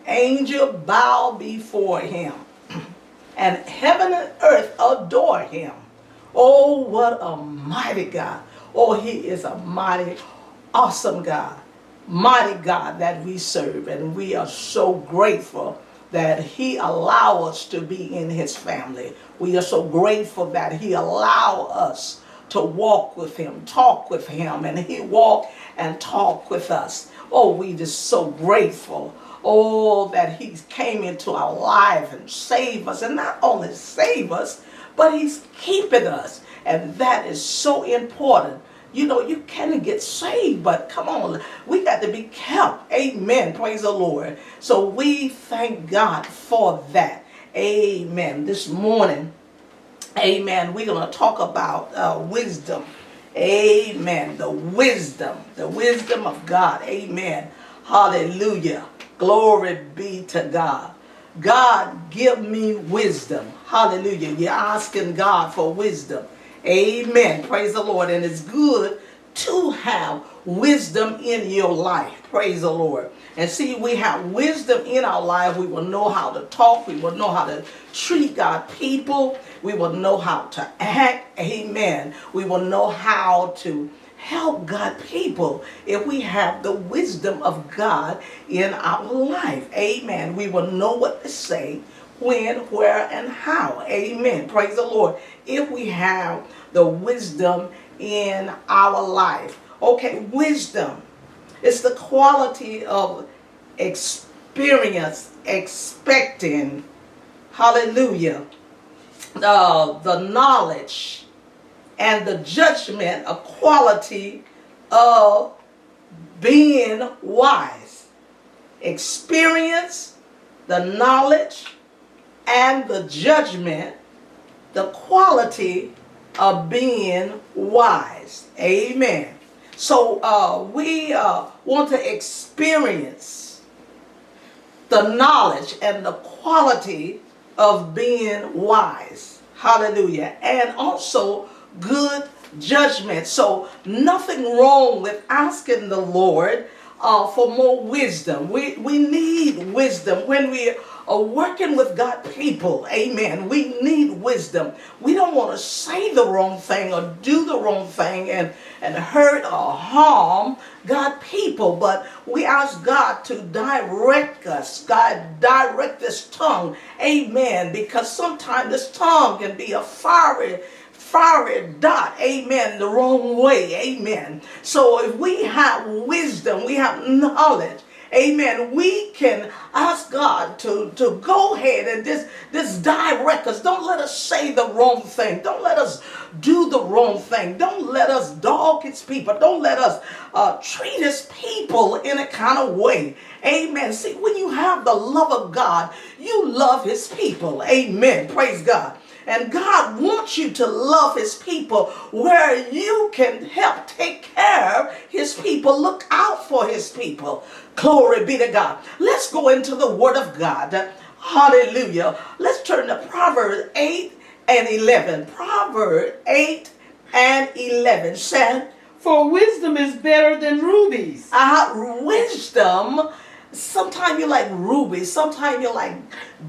angels bow before him, and heaven and earth adore him. Oh, what a mighty God. Oh, he is a mighty, awesome God. Mighty God that we serve. And we are so grateful that he allow us to be in his family. We are so grateful that he allow us to walk with him, talk with him, and he walk and talk with us. Oh, we just so grateful. Oh, that he came into our life and saved us. And not only save us, but he's keeping us. And that is so important. You know, you can get saved, but come on, we got to be kept. Amen. Praise the Lord. So we thank God for that. Amen. This morning, amen, we're going to talk about wisdom. Amen. The wisdom of God. Amen. Hallelujah. Glory be to God. God, give me wisdom. Hallelujah. You're asking God for wisdom. Amen. Praise the Lord. And it's good to have wisdom in your life. Praise the Lord. And see, we have wisdom in our life. We will know how to talk. We will know how to treat God people. We will know how to act. Amen. We will know how to help God people if we have the wisdom of God in our life. Amen. We will know what to say, when, where, and how. Amen. Praise the Lord. If we have the wisdom in our life. Okay, wisdom is the quality of experience, expecting, hallelujah, the knowledge and the judgment, a quality of being wise. Experience, the knowledge, and the judgment, the quality of being wise. Amen. So we want to experience the knowledge and the quality of being wise. Hallelujah. And also good judgment. So nothing wrong with asking the Lord for more wisdom. We need wisdom when we are working with God people. Amen. We need wisdom. We don't want to say the wrong thing or do the wrong thing and hurt or harm God people. But we ask God to direct us. God, direct this tongue. Amen. Because sometimes this tongue can be a fiery dot, amen, the wrong way, amen. So if we have wisdom, we have knowledge, amen, we can ask God to go ahead and just direct us. Don't let us say the wrong thing. Don't let us do the wrong thing. Don't let us dog his people. Don't let us treat his people in a kind of way. Amen. See, when you have the love of God, you love his people. Amen. Praise God. And God wants you to love his people where you can help take care of his people. Look out for his people. Glory be to God. Let's go into the word of God. Hallelujah. Let's turn to Proverbs 8 and 11. Proverbs 8 and 11 said, for wisdom is better than rubies. Wisdom. Sometimes you like rubies, sometimes you like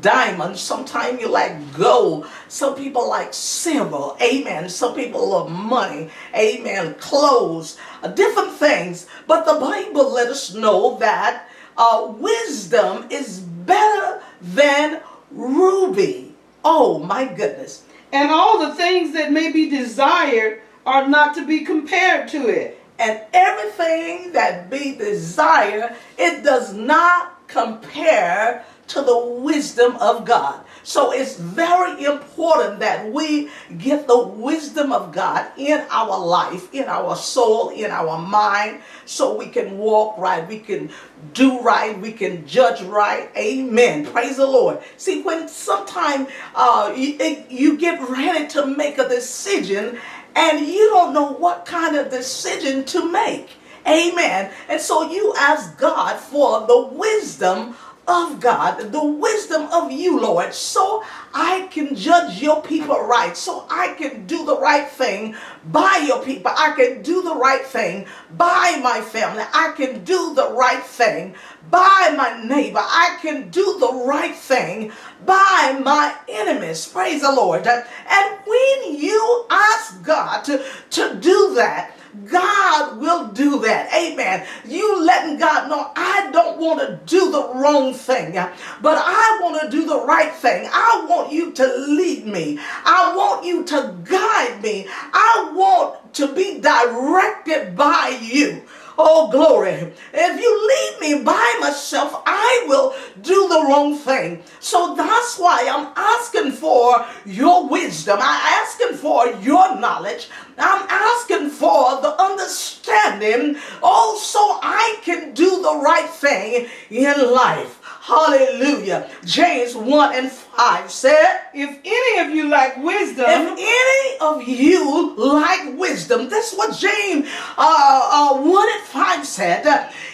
diamonds, sometimes you like gold, some people like silver, amen, some people love money, amen, clothes, different things. But the Bible let us know that wisdom is better than ruby. Oh my goodness. And all the things that may be desired are not to be compared to it. And everything that be desired, it does not compare to the wisdom of God. So it's very important that we get the wisdom of God in our life, in our soul, in our mind, so we can walk right, we can do right, we can judge right. Amen. Praise the Lord. See, when sometimes you get ready to make a decision and you don't know what kind of decision to make. Amen. And so you ask God for the wisdom of God, the wisdom of you, Lord, so I can judge your people right, so I can do the right thing by your people. I can do the right thing by my family. I can do the right thing by my neighbor. I can do the right thing by my enemies. Praise the Lord. And when you ask God to do that, God will do that. Amen. You letting God know, I don't want to do the wrong thing, but I want to do the right thing. I want you to lead me. I want you to guide me. I want to be directed by you. Oh, glory. If you lead me by myself, I will do the wrong thing. So that's why I'm asking for your wisdom. I'm asking for your knowledge. I'm asking for the understanding, oh, so I can do the right thing in life. Hallelujah. James 1:5 said, if any of you lack wisdom, if any of you lack wisdom, that's what James 1:5 said.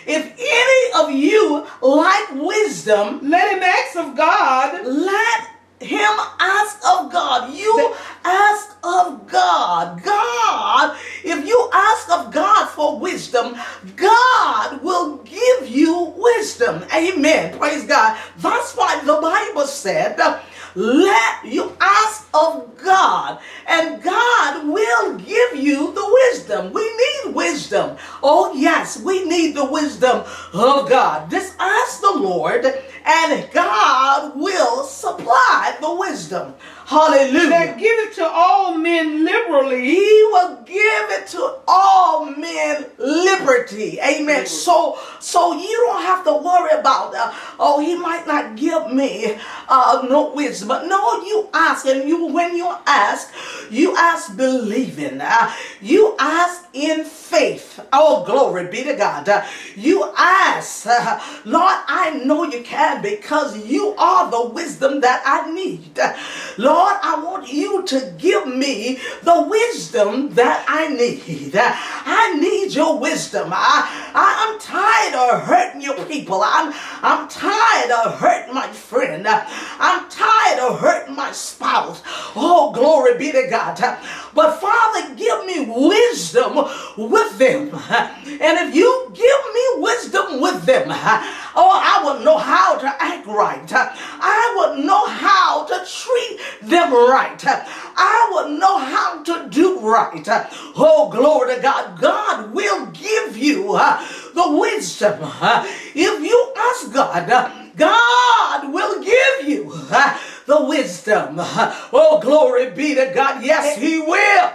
If any of you lack wisdom, let him ask of God. Let him ask of God. You ask of God. God, if you ask of God for wisdom, God will give you wisdom. Amen. Praise God. That's why the Bible said, let you ask of God, and God will give you the wisdom. We need wisdom. Oh, yes, we need the wisdom of God. Just ask the Lord, and God will supply the wisdom. Hallelujah. That giveth to all men liberally. He will give it to all men liberty. Amen. So you don't have to worry about, he might not give me no wisdom. But no, you ask, and when you ask believing. You ask in faith. Oh, glory be to God. You ask, Lord, I know you can, because you are the wisdom that I need. Lord, I want you to give me the wisdom that I need. I need your wisdom. I'm tired of hurting your people. I'm tired of hurting my friend. I'm tired of hurting my spouse. Oh, glory be to God. But Father, give me wisdom with them. And if you give me wisdom with them, I will know how to act right. I will know how to treat them right. I will know how to do right. Oh, glory to God. God will give you the wisdom. If you ask God, God will give you the wisdom. Oh, glory be to God. Yes, he will.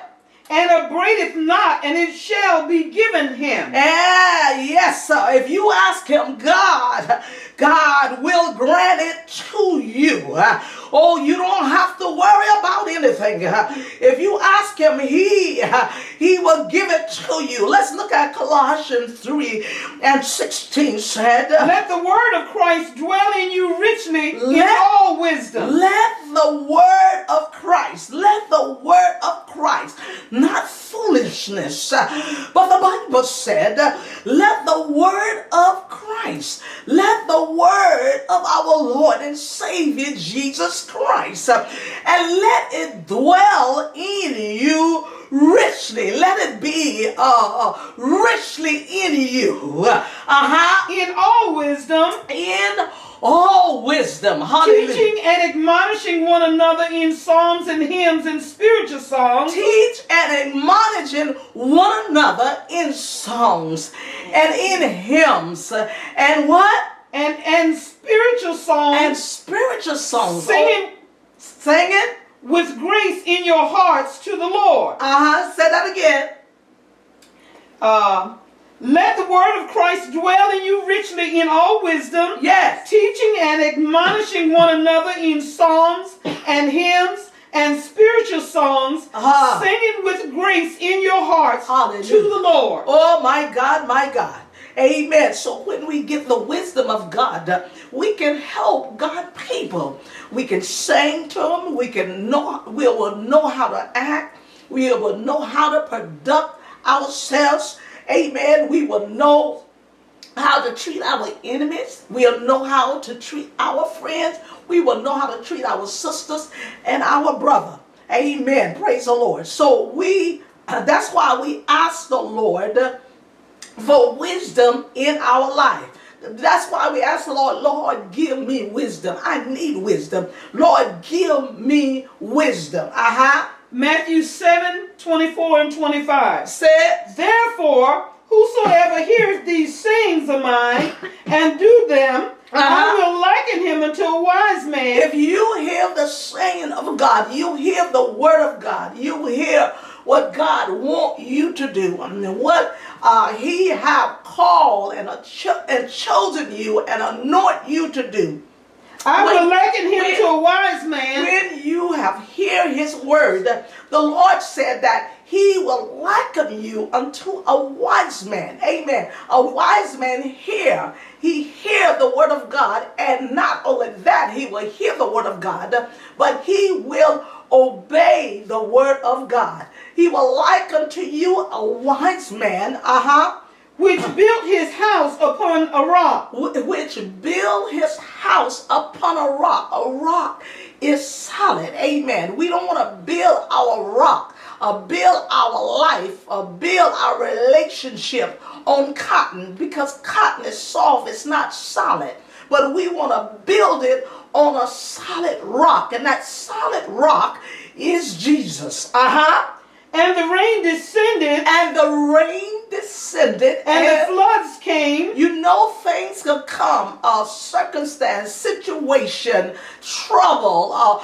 And upbraideth not, and it shall be given him. Yes, sir. If you ask him, God will grant it to you. Oh, you don't have to worry about anything. If you ask him, he will give it to you. Let's look at Colossians 3:16 said, let the word of Christ dwell in you richly in all wisdom. Let the word of Christ, not foolishness, but the Bible said, let the word of Christ, let the word of our Lord and Savior Jesus Christ, and let it dwell in you richly. Let it be richly in you. In all wisdom. In all wisdom. Hallelujah. Teaching and admonishing one another in psalms and hymns and spiritual songs. Teach and admonishing one another in songs and in hymns. And what? And spiritual songs. And spiritual songs. Singing with grace in your hearts to the Lord. Say that again. Let the word of Christ dwell in you richly in all wisdom. Yes. Teaching and admonishing one another in psalms and hymns and spiritual songs. Singing with grace in your hearts. Hallelujah. To the Lord. Oh, my God, my God. Amen. So when we get the wisdom of God, we can help God people. We can sing to them. We will know how to act. We will know how to conduct ourselves. Amen. We will know how to treat our enemies. We'll know how to treat our friends. We will know how to treat our sisters and our brother. Amen. Praise the Lord. So that's why we ask the Lord for wisdom in our life. That's why we ask the Lord, Lord, give me wisdom. I need wisdom. Lord, give me wisdom. Matthew 7:24 and 25 said, therefore, whosoever hears these sayings of mine and do them, I will liken him unto a wise man. If you hear the saying of God, you hear the word of God, you hear what God wants you to do, and what he have called and chosen you and anoint you to do. I will liken him to a wise man. When you have hear his word, the Lord said that he will liken you unto a wise man. Amen. A wise man he hear the word of God, and not only that, he will hear the word of God, but he will obey the word of God. He will liken to you a wise man, which built his house upon a rock. Which built his house upon a rock. A rock is solid. Amen. We don't want to build our rock, build our life, build our relationship on cotton, because cotton is soft, it's not solid. But we want to build it on a solid rock, and that solid rock is Jesus. And the rain descended. And the rain descended. And the floods came. You know things could come, a circumstance, situation, trouble,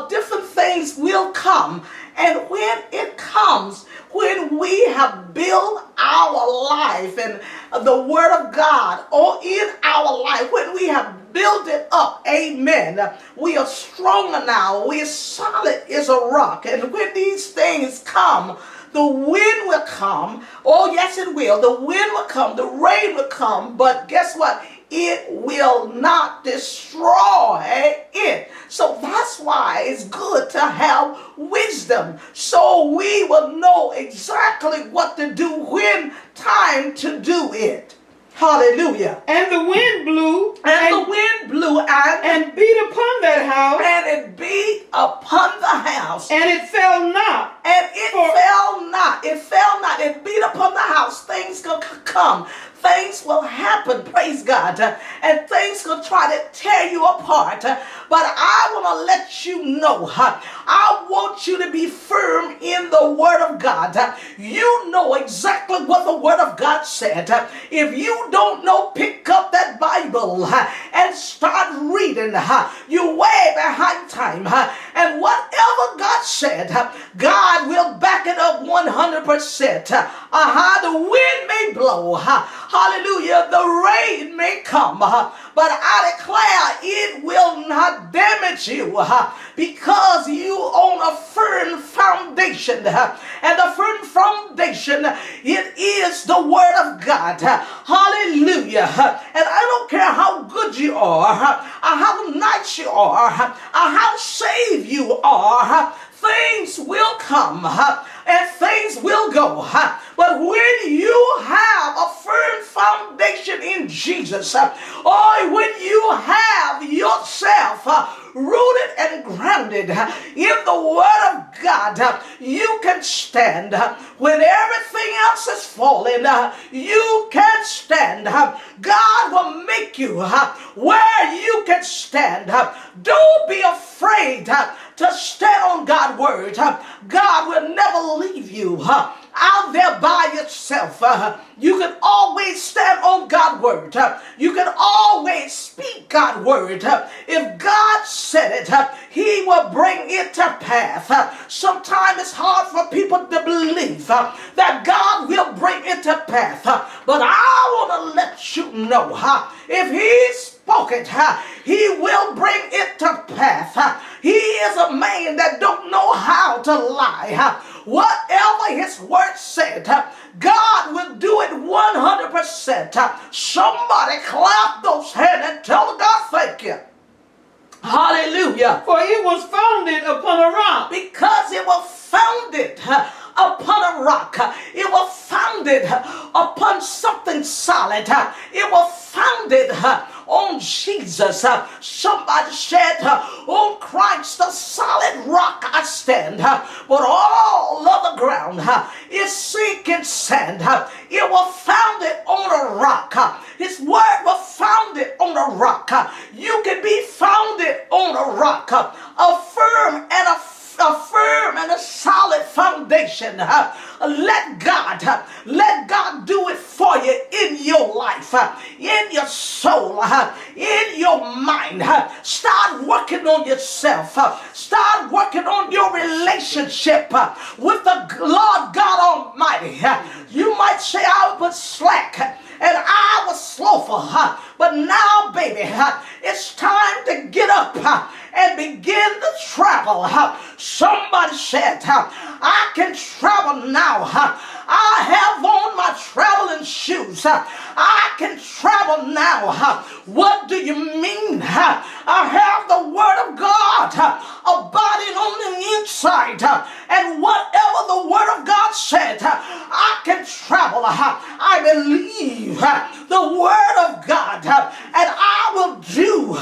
different things will come. And when it comes, when we have built our life and the word of God or in our life, when we have build it up, amen, we are stronger now, we are solid as a rock. And when these things come, the wind will come. Oh yes, it will. The wind will come, the rain will come, but guess what? It will not destroy it. So that's why it's good to have wisdom, so we will know exactly what to do, when time to do it. Hallelujah. And the wind blew. And the wind blew and beat upon that house. And it beat upon the house. And it fell not. And it fell not. It fell not. It beat upon the house. Things will come. Things will happen, praise God, and things will try to tear you apart. But I want to let you know, I want you to be firm in the word of God. You know exactly what the word of God said. If you don't know, pick up that Bible and start reading. You're way behind time. And whatever God said, God will back it up 100%. The wind may blow. Hallelujah. The rain may come, but I declare it will not damage you, because you own a firm foundation. And the firm foundation, it is the word of God. Hallelujah. And I don't care how good you are, how nice you are, how saved you are, things will come and things will go. But when you have a firm foundation in Jesus, or when you have yourself rooted and grounded in the word of God, you can stand. When everything else is falling, you can stand. God will make you where you can stand. Don't be afraid to stand on God's word. God will never leave you out there by yourself. You can always stand on God's word. You can always speak God's word. If God said it, he will bring it to pass. Sometimes it's hard for people to believe that God will bring it to pass. But I want to let you know, if he spoke it, he will bring it to pass. He is a man that don't know how to lie. Whatever his word said, God will do it 100%. Somebody clap those hands and tell God thank you. Hallelujah. For it was founded upon a rock. Because it was founded upon a rock. It was founded upon something solid. It was founded on Jesus. Somebody said, on Christ the solid rock I stand, but all other ground is sinking sand. It was founded on a rock. His word was founded on a rock. You can be founded on a rock, a firm and a solid foundation. Let God do it for you in your life, in your soul, in your mind. Start working on yourself. Start working on your relationship with the Lord God Almighty. You might say, I was slack and I was slothful, but now, baby, it's time to get up and begin to travel. Somebody said, I can travel now. I have on my traveling shoes. I can travel now. What do you mean? I have the word of God abiding on the inside, and whatever the word of God said, I can travel. I believe the word of God, and I will do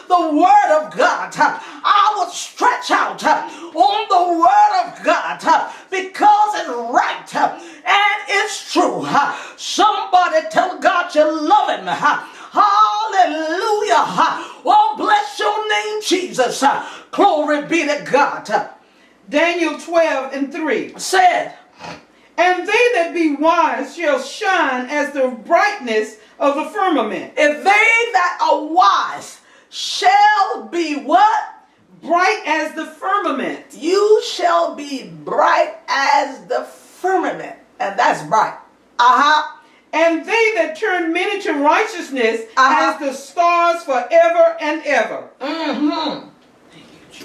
the word of God. I will stretch out on the word of God because it's right and it's true. Somebody tell God you love him. Hallelujah. Oh, bless your name, Jesus. Glory be to God. Daniel 12:3 said, and they that be wise shall shine as the brightness of the firmament. If they that are wise shall be what? Bright as the firmament. You shall be bright as the firmament. And that's bright. And they that turn many to righteousness as the stars forever and ever.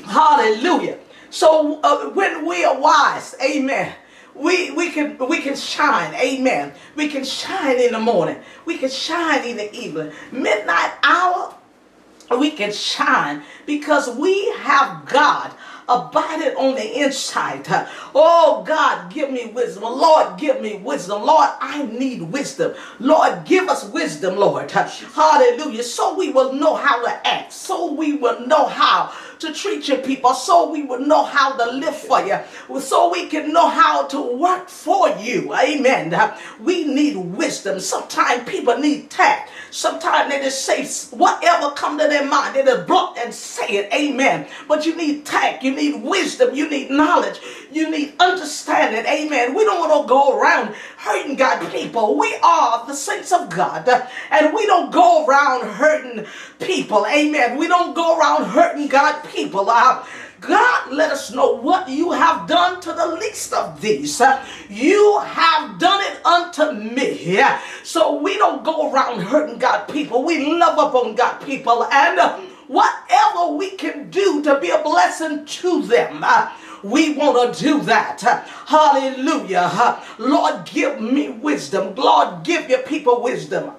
Hallelujah. So when we are wise, amen, we can shine, amen. We can shine in the morning. We can shine in the evening. Midnight hour, we can shine because we have God abided on the inside. Oh, God, give me wisdom. Lord, give me wisdom. Lord, I need wisdom. Lord, give us wisdom, Lord. Hallelujah. So we will know how to act. So we will know how to treat your people. So we will know how to live for you. So we can know how to work for you. Amen. We need wisdom. Sometimes people need tact. Sometimes they just say whatever come to their mind. They just blunt and say it. Amen. But you need tact. You need wisdom. You need knowledge. You need understanding. Amen. We don't want to go around hurting God's people. We are the saints of God. And we don't go around hurting people. Amen. We don't go around hurting God's people. God, let us know what you have done to the least of these. You have done it unto me. So we don't go around hurting God people. We love upon God people. And whatever we can do to be a blessing to them, we want to do that. Hallelujah. Lord, give me wisdom. Lord, give your people wisdom.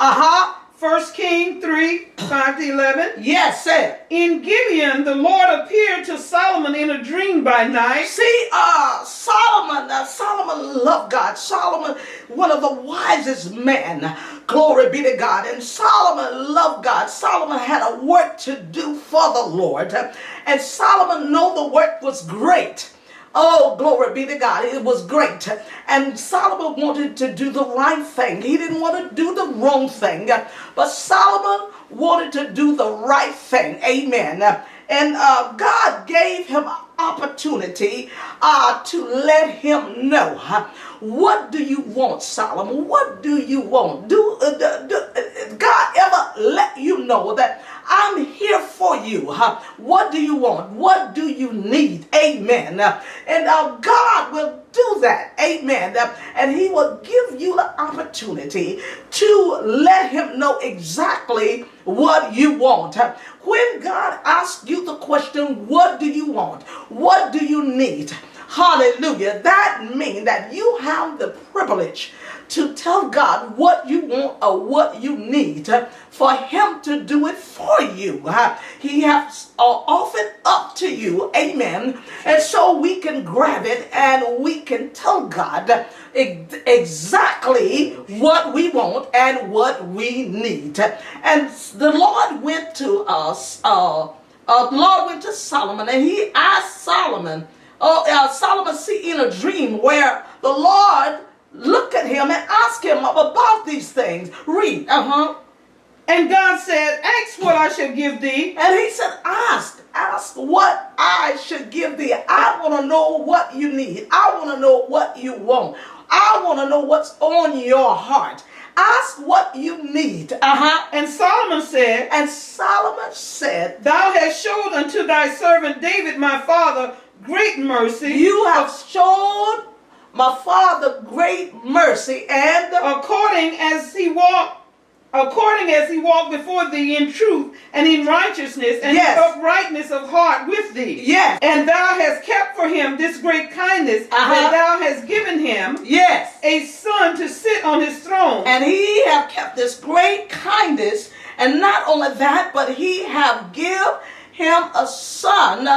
1 Kings 3:5-11. Yes, sir. In Gibeon, the Lord appeared to Solomon in a dream by night. See, Solomon loved God. Solomon, one of the wisest men. Glory be to God. And Solomon loved God. Solomon had a work to do for the Lord. And Solomon knew the work was great. Oh, glory be to God. It was great. And Solomon wanted to do the right thing. He didn't want to do the wrong thing. But Solomon wanted to do the right thing. Amen. And God gave him an opportunity to let him know. What do you want, Solomon? What do you want? God ever let you know that I'm here for you? What do you want? What do you need? Amen. And God will do that. Amen. And he will give you the opportunity to let him know exactly what you want. When God asks you the question, what do you want? What do you need? Hallelujah. That means that you have the privilege to tell God what you want or what you need for him to do it for you. He has offered up to you. Amen. And so we can grab it and we can tell God exactly what we want and what we need. And the Lord went to us, Lord went to Solomon and he asked Solomon, Solomon see in a dream where the Lord looked at him and asked him about these things. Read. And God said, ask what I shall give thee. And he said, ask what I should give thee. I want to know what you need. I want to know what you want. I want to know what's on your heart. Ask what you need. And Solomon said, Thou hast showed unto thy servant David my father great mercy. You have showed my father great mercy, and according as he walked before thee in truth and in righteousness and in uprightness of heart with thee. Yes. And thou hast kept for him this great kindness, that thou hast given him a son to sit on his throne. And he have kept this great kindness, and not only that, but he have give him a son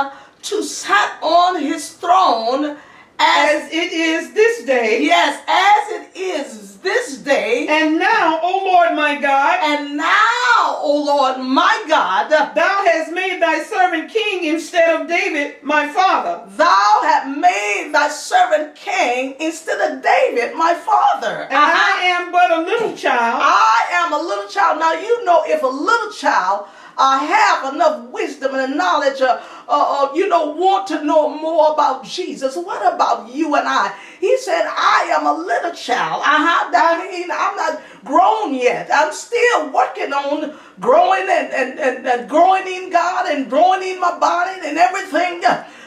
to sit on his throne as it is this day. Yes, as it is this day. And now, O Lord my God. And now, O Lord my God. Thou hast made thy servant king instead of David my father. Thou hast made thy servant king instead of David my father. And I am but a little child. I am a little child. Now you know if a little child have enough wisdom and knowledge, want to know more about Jesus. What about you and I? He said, I am a little child. That means I'm not grown yet. I'm still working on growing and growing in God and growing in my body and everything.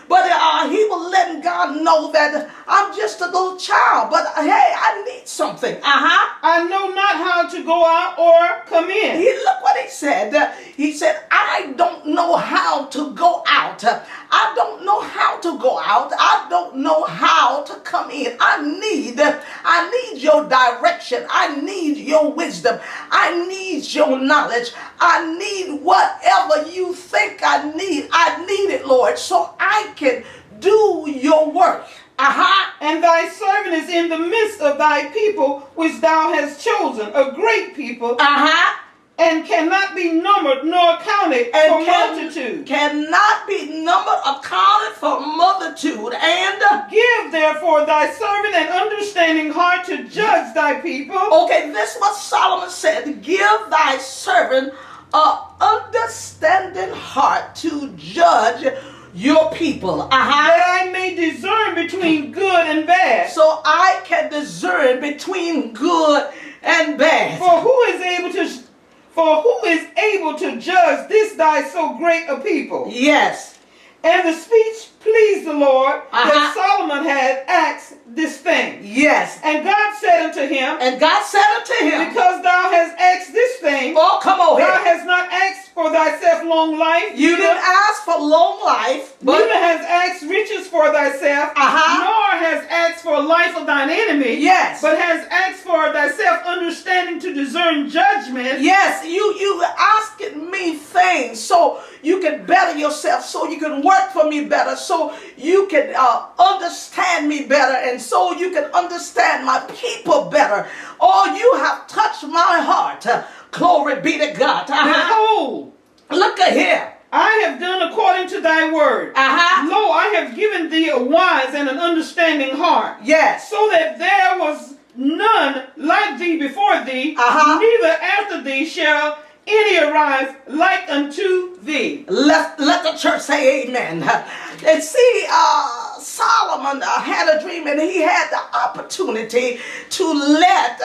But he was letting God know that I'm just a little child. But hey, I need something. I know not how to go out or come in. Look what he said. He said, I don't know how to go out. I don't know how to go out. I don't know how to come in. I need your direction. I need your wisdom. I need your knowledge. I need whatever you think I need. I need it, Lord, so I can do your work. And thy servant is in the midst of thy people, which thou hast chosen, a great people, and cannot be numbered nor counted for multitude. Cannot be numbered or counted for multitude. And give therefore thy servant an understanding heart to judge thy people. Okay, this is what Solomon said. Give thy servant an understanding heart to judge your people. That I may discern between good and bad. So I can discern between good and bad. For who is able to judge this thy so great a people? Yes. And the speech pleased the Lord that Solomon had asked this thing. Yes. And God said unto him. Because thou hast asked this thing. Oh, come on here. Thou hast not asked for thyself long life. You didn't ask for long life. Neither has asked riches for thyself. Nor has asked for life of thine enemy. Yes. But has asked for thyself understanding to discern judgment. Yes. You asking me things so you can better yourself, so you can work for me better, so you can understand me better, and so you can understand my people better. Oh, you have touched my heart. Glory be to God. Behold, look at here. I have done according to thy word. Lo, I have given thee a wise and an understanding heart. Yes. So that there was none like thee before thee, neither after thee shall any arise like unto thee. Let the church say amen. And see, Solomon had a dream, and he had the opportunity to let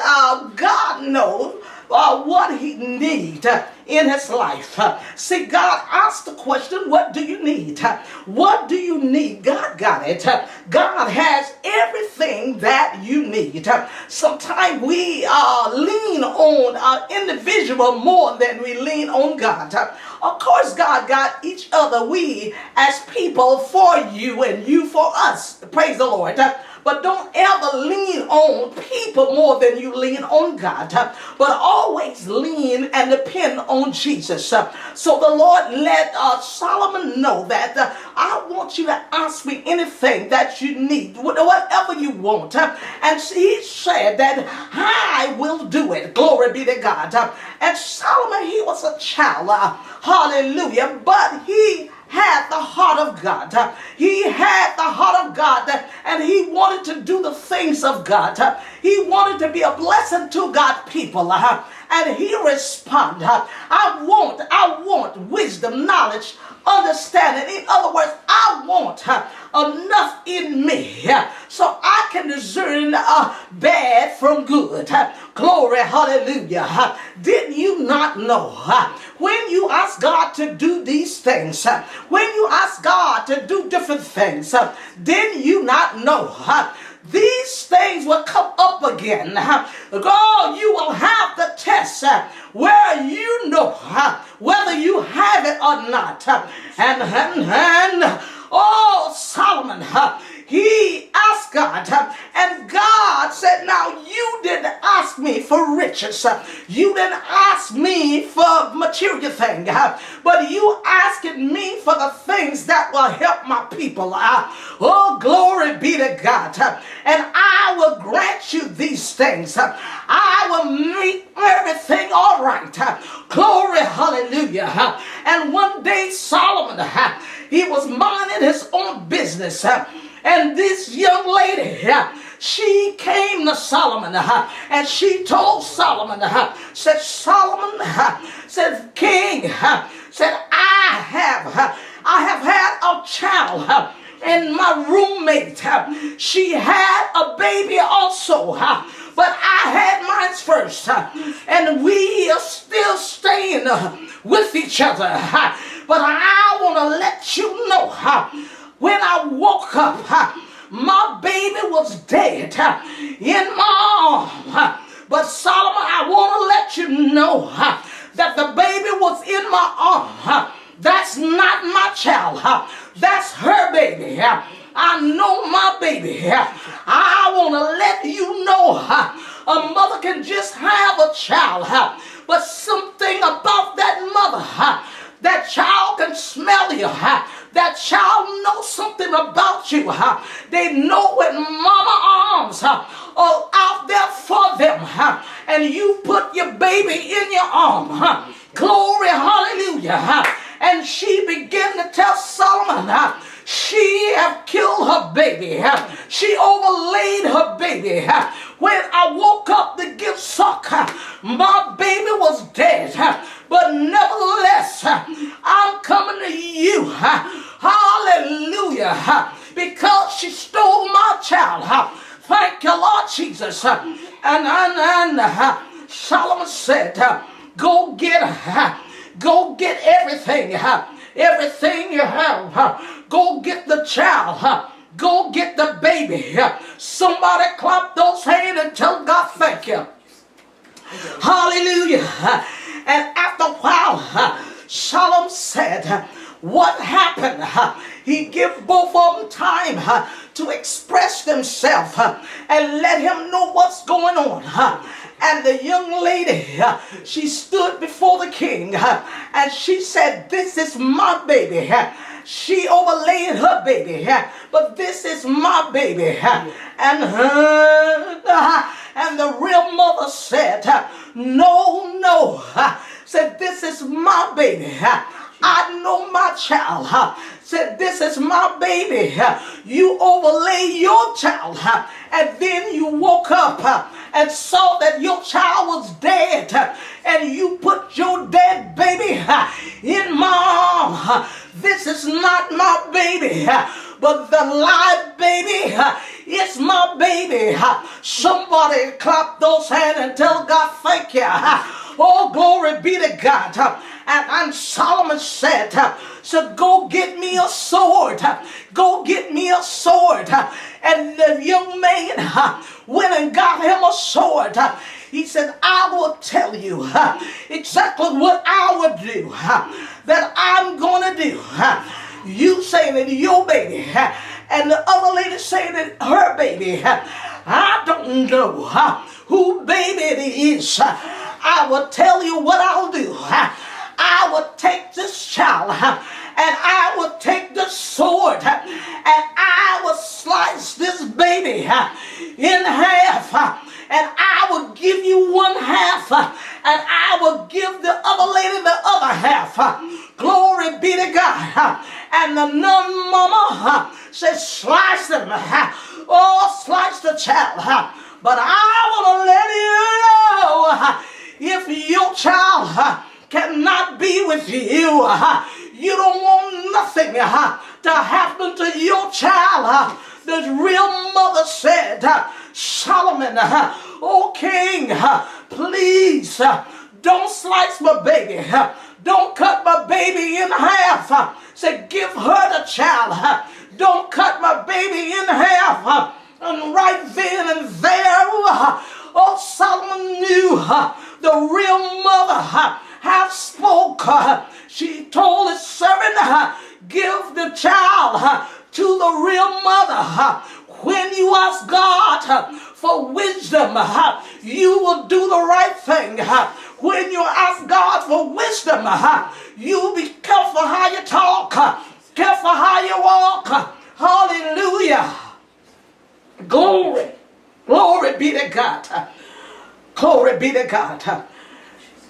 God know what he needs in his life. See, God asked the question, what do you need? What do you need? God got it. God has everything that you need. Sometimes we lean on an individual more than we lean on God. Of course, God got each other, we as people, for you and you for us. Praise the Lord. But don't ever lean on people more than you lean on God. But always lean and depend on Jesus. So the Lord let Solomon know that I want you to ask me anything that you need, whatever you want. And he said that I will do it. Glory be to God. And Solomon, he was a child. Hallelujah. But he had the heart of God. He had the heart of God, and he wanted to do the things of God. He wanted to be a blessing to God's people. And he responded, I want wisdom, knowledge, understanding. In other words, I want enough in me so I can discern bad from good. Glory, hallelujah. Did you not know when you ask God to do these things, when you ask God to do different things, did you not know these things will come up again? God, you will have the test where you know whether you have it or not. And Solomon, he asked God, and God said, now you didn't ask me for riches. You didn't ask me for material things, but you asking me for the things that will help my people. Oh, glory be to God. And I will grant you these things. I will make everything all right. Glory, hallelujah. And one day Solomon, he was minding his own business. And this young lady, she came to Solomon and she told Solomon, said, Solomon, said, King, said, I have had a child. And my roommate, she had a baby also, but I had mine first, and we are still staying with each other. But I want to let you know, when I woke up, my baby was dead in my arm. But Solomon, I want to let you know that the baby was in my arm. That's not my child. That's her baby. I know my baby. I want to let you know a mother can just have a child, but something about that mother, that child can smell you. That child knows something about you. They know when mama arms are out there for them, and you put your baby in your arm. Glory, hallelujah. And she began to tell Solomon, she have killed her baby. She overlaid her baby. When I woke up to give suck, my baby was dead. But nevertheless, I'm coming to you. Hallelujah. Because she stole my child. Thank you, Lord Jesus. And Solomon said, go get her. Go get everything. Everything you have. Go get the child. Go get the baby. Somebody clap those hands and tell God thank you. Hallelujah. And after a while, Solomon said, what happened? He gave both of them time to express themselves and let him know what's going on. And the young lady, she stood before the king and she said, this is my baby. She overlaid her baby, but this is my baby. And the real mother said, no, said, this is my baby. I know my child. Said, this is my baby. You overlay your child, and then you woke up and saw that your child was dead, and you put your dead baby in my arm. This is not my baby, but the live baby is my baby. Somebody clap those hands and tell God thank you. Oh, glory be to God. And Solomon said, so go get me a sword. Go get me a sword. And the young man went and got him a sword. He said, I will tell you exactly what I would do, that I'm going to do. You saying it your baby, and the other lady saying it her baby. I don't know who baby it is. I will tell you what I'll do. I will take this child and I will take the sword and I will slice this baby in half, and I will give you one half and I will give the other lady the other half. Glory be to God. And the nun mama says, slice them. Oh, slice the child. But I want to let you know, if your child cannot be with you, you don't want nothing to happen to your child. The real mother said, Solomon, oh king, please don't slice my baby. Don't cut my baby in half. Say, give her the child. Don't cut my baby in half. And right then and there, oh, Solomon knew the real mother have spoke. She told his servant, give the child to the real mother. When you ask God for wisdom, you will do the right thing. When you ask God for wisdom, you be careful how you talk, careful how you walk. Hallelujah. Glory. Glory be to God. Glory be to God.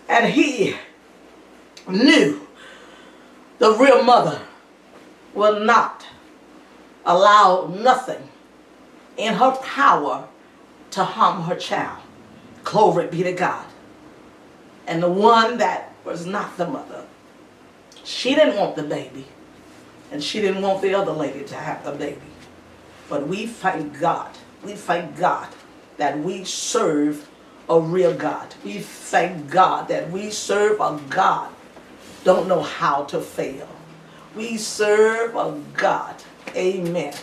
And he knew the real mother will not allow nothing in her power to harm her child. Glory be to God. And the one that was not the mother, she didn't want the baby, and she didn't want the other lady to have the baby. But we thank God. We thank God that we serve a real God. We thank God that we serve a God don't know how to fail. We serve a God. Amen.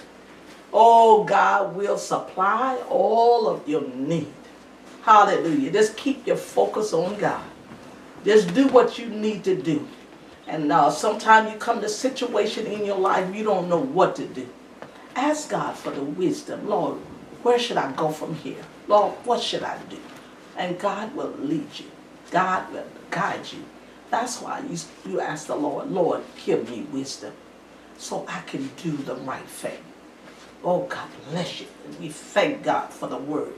Oh, God will supply all of your need. Hallelujah. Just keep your focus on God. Just do what you need to do. And sometimes you come to a situation in your life you don't know what to do. Ask God for the wisdom. Lord, where should I go from here? Lord, what should I do? And God will lead you. God will guide you. That's why you ask the Lord, Lord, give me wisdom so I can do the right thing. Oh, God bless you. And we thank God for the word.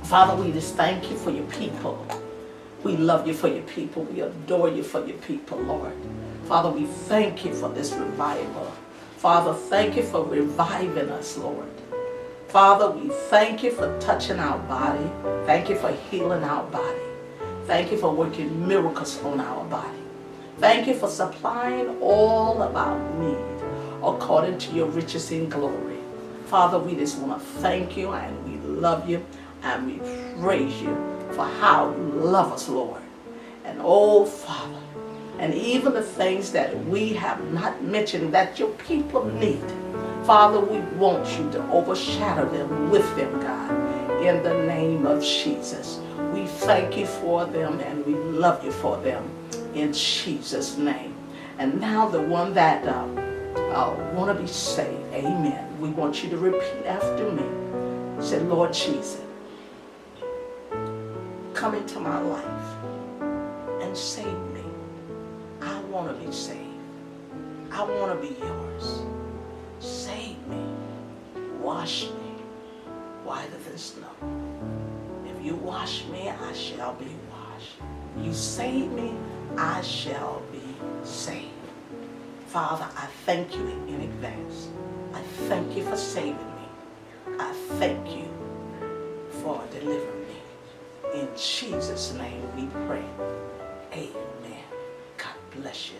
Father, we just thank you for your people. We love you for your people. We adore you for your people, Lord. Father, we thank you for this revival. Father, thank you for reviving us, Lord. Father, we thank you for touching our body. Thank you for healing our body. Thank you for working miracles on our body. Thank you for supplying all of our need according to your riches in glory. Father, we just want to thank you, and we love you, and we praise you for how you love us, Lord. And oh, Father, and even the things that we have not mentioned that your people need, Father, we want you to overshadow them with them, God, in the name of Jesus. We thank you for them, and we love you for them in Jesus' name. And now the one that want to be saved, amen. We want you to repeat after me. Say, Lord Jesus, come into my life and save me. I want to be saved. I want to be yours. Save me. Wash me whiter than snow. If you wash me, I shall be washed. You save me, I shall be saved. Father, I thank you in advance. I thank you for saving me. I thank you for delivering me. In Jesus' name we pray. Amen. God bless you.